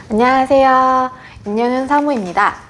안녕하세요. 임영윤 사모입니다.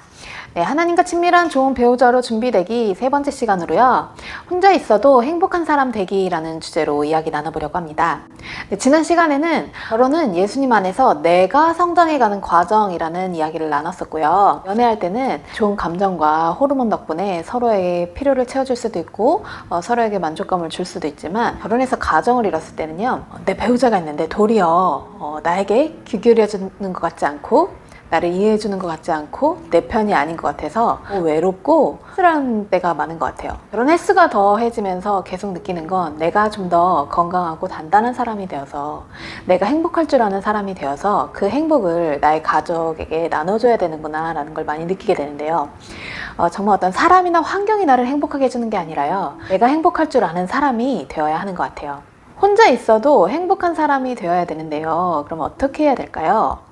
네, 하나님과 친밀한 좋은 배우자로 준비되기 세 번째 시간으로요. 혼자 있어도 행복한 사람 되기라는 주제로 이야기 나눠보려고 합니다. 네, 지난 시간에는 결혼은 예수님 안에서 내가 성장해가는 과정이라는 이야기를 나눴었고요. 연애할 때는 좋은 감정과 호르몬 덕분에 서로의 필요를 채워줄 수도 있고 서로에게 만족감을 줄 수도 있지만, 결혼해서 가정을 이뤘을 때는요, 내 배우자가 있는데 도리어 나에게 귀 기울여주는 것 같지 않고 나를 이해해주는 것 같지 않고 내 편이 아닌 것 같아서 외롭고 쓸쓸한 때가 많은 것 같아요. 그런 횟수가 더해지면서 계속 느끼는 건, 내가 좀 더 건강하고 단단한 사람이 되어서, 내가 행복할 줄 아는 사람이 되어서 그 행복을 나의 가족에게 나눠줘야 되는구나 라는 걸 많이 느끼게 되는데요. 정말 어떤 사람이나 환경이 나를 행복하게 해주는 게 아니라요, 내가 행복할 줄 아는 사람이 되어야 하는 것 같아요. 혼자 있어도 행복한 사람이 되어야 되는데요. 그럼 어떻게 해야 될까요?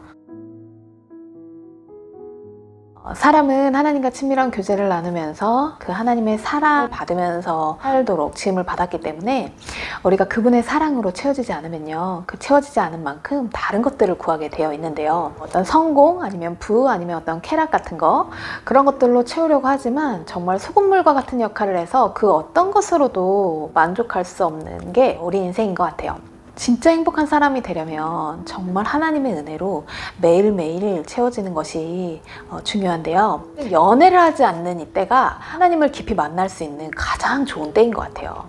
사람은 하나님과 친밀한 교제를 나누면서 그 하나님의 사랑을 받으면서 살도록 지음을 받았기 때문에, 우리가 그분의 사랑으로 채워지지 않으면요, 그 채워지지 않은 만큼 다른 것들을 구하게 되어 있는데요. 어떤 성공, 아니면 부, 아니면 어떤 쾌락 같은 거, 그런 것들로 채우려고 하지만 정말 소금물과 같은 역할을 해서 그 어떤 것으로도 만족할 수 없는 게 우리 인생인 것 같아요. 진짜 행복한 사람이 되려면 정말 하나님의 은혜로 매일매일 채워지는 것이 중요한데요. 연애를 하지 않는 이때가 하나님을 깊이 만날 수 있는 가장 좋은 때인 것 같아요.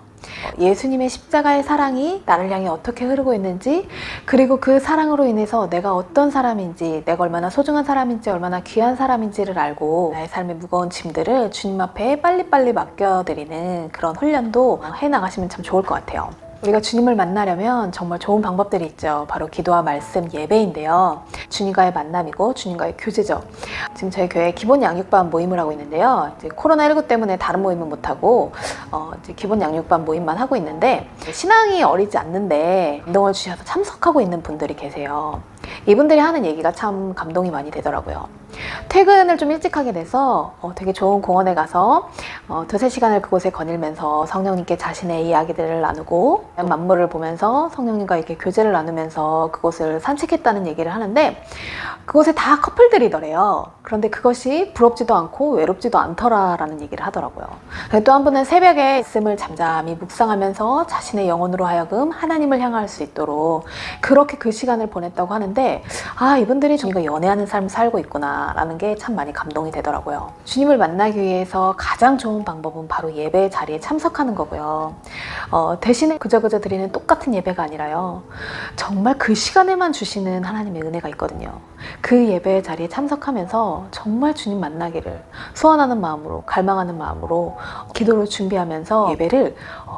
예수님의 십자가의 사랑이 나를 향해 어떻게 흐르고 있는지, 그리고 그 사랑으로 인해서 내가 어떤 사람인지, 내가 얼마나 소중한 사람인지, 얼마나 귀한 사람인지를 알고 나의 삶의 무거운 짐들을 주님 앞에 빨리빨리 맡겨드리는 그런 훈련도 해나가시면 참 좋을 것 같아요. 우리가 주님을 만나려면 정말 좋은 방법들이 있죠. 바로 기도와 말씀, 예배인데요. 주님과의 만남이고 주님과의 교제죠. 지금 저희 교회 기본 양육반 모임을 하고 있는데요. 이제 코로나19 때문에 다른 모임은 못하고 이제 기본 양육반 모임만 하고 있는데, 신앙이 어리지 않는데 운동을 주셔서 참석하고 있는 분들이 계세요. 이분들이 하는 얘기가 참 감동이 많이 되더라고요. 퇴근을 좀 일찍 하게 돼서 되게 좋은 공원에 가서 두세 시간을 그곳에 거닐면서 성령님께 자신의 이야기들을 나누고, 만물을 보면서 성령님과 이렇게 교제를 나누면서 그곳을 산책했다는 얘기를 하는데, 그곳에 다 커플들이더래요. 그런데 그것이 부럽지도 않고 외롭지도 않더라라는 얘기를 하더라고요. 또 한 분은 새벽에 말씀을 잠잠히 묵상하면서 자신의 영혼으로 하여금 하나님을 향할 수 있도록 그렇게 그 시간을 보냈다고 하는데, 이분들이 주님과 연애하는 삶을 살고 있구나 라는 게 참 많이 감동이 되더라고요. 주님을 만나기 위해서 가장 좋은 방법은 바로 예배 자리에 참석하는 거고요. 대신에 그저 드리는 똑같은 예배가 아니라요, 정말 그 시간에만 주시는 하나님의 은혜가 있거든요. 그 예배 자리에 참석하면서 정말 주님 만나기를 소원하는 마음으로, 갈망하는 마음으로 기도를 준비하면서 예배를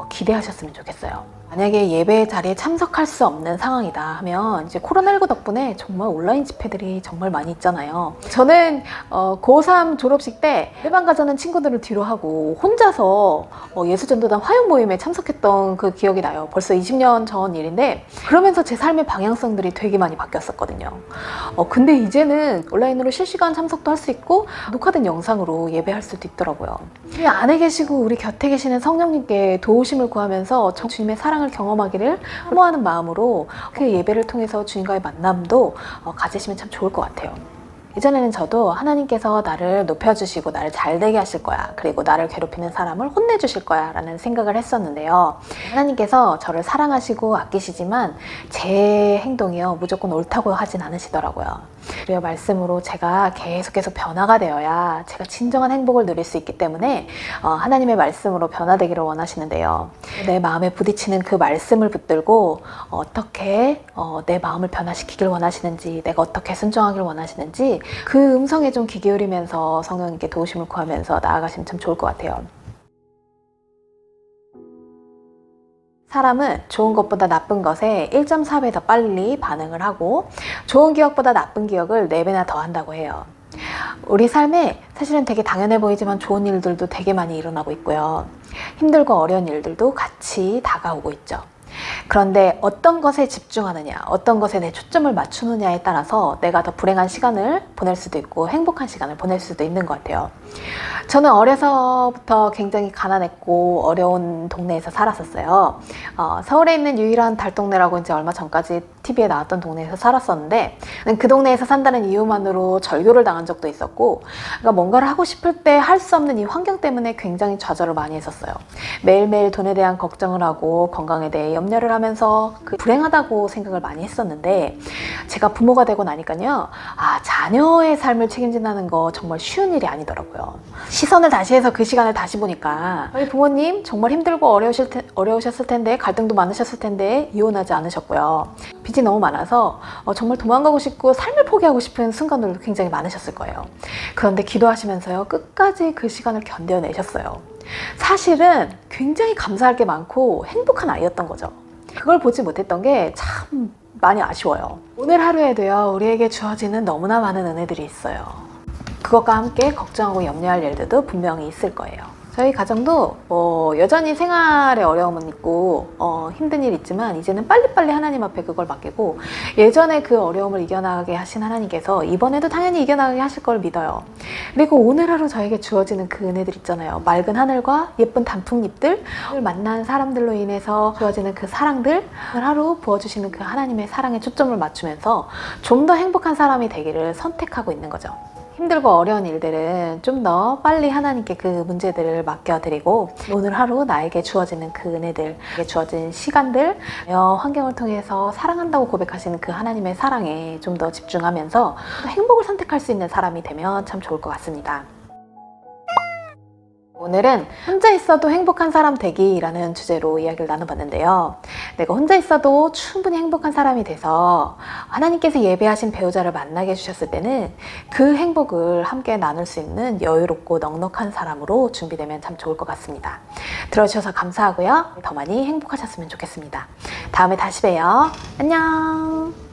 기대하셨으면 좋겠어요. 만약에 예배 자리에 참석할 수 없는 상황이다 하면, 이제 코로나19 덕분에 정말 온라인 집회들이 정말 많이 있잖아요. 저는 고3 졸업식 때 일반 가자는 친구들을 뒤로 하고 혼자서 예수전도단 화요 모임에 참석했던 그 기억이 나요. 벌써 20년 전 일인데, 그러면서 제 삶의 방향성들이 되게 많이 바뀌었었거든요. 근데 이제는 온라인으로 실시간 참석도 할 수 있고 녹화된 영상으로 예배할 수도 있더라고요. 우리 안에 계시고 우리 곁에 계시는 성령님께 도우심을 구하면서 주님의 사랑을 경험하기를 사모하는 마음으로 그 예배를 통해서 주님과의 만남도 가지시면 참 좋을 것 같아요. 예전에는 저도 하나님께서 나를 높여주시고 나를 잘되게 하실 거야, 그리고 나를 괴롭히는 사람을 혼내주실 거야 라는 생각을 했었는데요. 하나님께서 저를 사랑하시고 아끼시지만 제 행동이요 무조건 옳다고 하진 않으시더라고요. 그리고 말씀으로 제가 계속 변화가 되어야 제가 진정한 행복을 누릴 수 있기 때문에 하나님의 말씀으로 변화되기를 원하시는데요. 내 마음에 부딪히는 그 말씀을 붙들고 어떻게 내 마음을 변화시키길 원하시는지, 내가 어떻게 순종하길 원하시는지 그 음성에 좀 귀 기울이면서 성령님께 도우심을 구하면서 나아가시면 참 좋을 것 같아요. 사람은 좋은 것보다 나쁜 것에 1.4배 더 빨리 반응을 하고, 좋은 기억보다 나쁜 기억을 4배나 더 한다고 해요. 우리 삶에 사실은 되게 당연해 보이지만 좋은 일들도 되게 많이 일어나고 있고요. 힘들고 어려운 일들도 같이 다가오고 있죠. 그런데 어떤 것에 집중하느냐, 어떤 것에 내 초점을 맞추느냐에 따라서 내가 더 불행한 시간을 보낼 수도 있고 행복한 시간을 보낼 수도 있는 것 같아요. 저는 어려서부터 굉장히 가난했고 어려운 동네에서 살았었어요. 서울에 있는 유일한 달동네라고 이제 얼마 전까지 TV에 나왔던 동네에서 살았었는데, 그 동네에서 산다는 이유만으로 절교를 당한 적도 있었고, 그러니까 뭔가를 하고 싶을 때 할 수 없는 이 환경 때문에 굉장히 좌절을 많이 했었어요. 매일매일 돈에 대한 걱정을 하고 건강에 대해 염려를 하면서 불행하다고 생각을 많이 했었는데, 제가 부모가 되고 나니까요, 자녀의 삶을 책임진다는 거 정말 쉬운 일이 아니더라고요. 시선을 다시 해서 그 시간을 다시 보니까 저희 부모님 정말 힘들고 어려우셨을 텐데, 갈등도 많으셨을 텐데 이혼하지 않으셨고요. 빚이 너무 많아서 정말 도망가고 싶고 삶을 포기하고 싶은 순간들도 굉장히 많으셨을 거예요. 그런데 기도하시면서요, 끝까지 그 시간을 견뎌내셨어요. 사실은 굉장히 감사할 게 많고 행복한 아이였던 거죠. 그걸 보지 못했던 게 참 많이 아쉬워요. 오늘 하루에도요, 우리에게 주어지는 너무나 많은 은혜들이 있어요. 그것과 함께 걱정하고 염려할 일들도 분명히 있을 거예요. 저희 가정도 여전히 생활에 어려움은 있고 힘든 일 있지만, 이제는 빨리빨리 하나님 앞에 그걸 맡기고, 예전에 그 어려움을 이겨나가게 하신 하나님께서 이번에도 당연히 이겨나가게 하실 걸 믿어요. 그리고 오늘 하루 저에게 주어지는 그 은혜들 있잖아요. 맑은 하늘과 예쁜 단풍잎들, 오늘 만난 사람들로 인해서 주어지는 그 사랑들, 오늘 하루 부어주시는 그 하나님의 사랑에 초점을 맞추면서 좀 더 행복한 사람이 되기를 선택하고 있는 거죠. 힘들고 어려운 일들은 좀 더 빨리 하나님께 그 문제들을 맡겨드리고, 오늘 하루 나에게 주어지는 그 은혜들, 나에게 주어진 시간들, 환경을 통해서 사랑한다고 고백하시는 그 하나님의 사랑에 좀 더 집중하면서 행복을 선택할 수 있는 사람이 되면 참 좋을 것 같습니다. 오늘은 혼자 있어도 행복한 사람 되기라는 주제로 이야기를 나눠봤는데요. 내가 혼자 있어도 충분히 행복한 사람이 돼서 하나님께서 예배하신 배우자를 만나게 해주셨을 때는 그 행복을 함께 나눌 수 있는 여유롭고 넉넉한 사람으로 준비되면 참 좋을 것 같습니다. 들어주셔서 감사하고요. 더 많이 행복하셨으면 좋겠습니다. 다음에 다시 봬요. 안녕.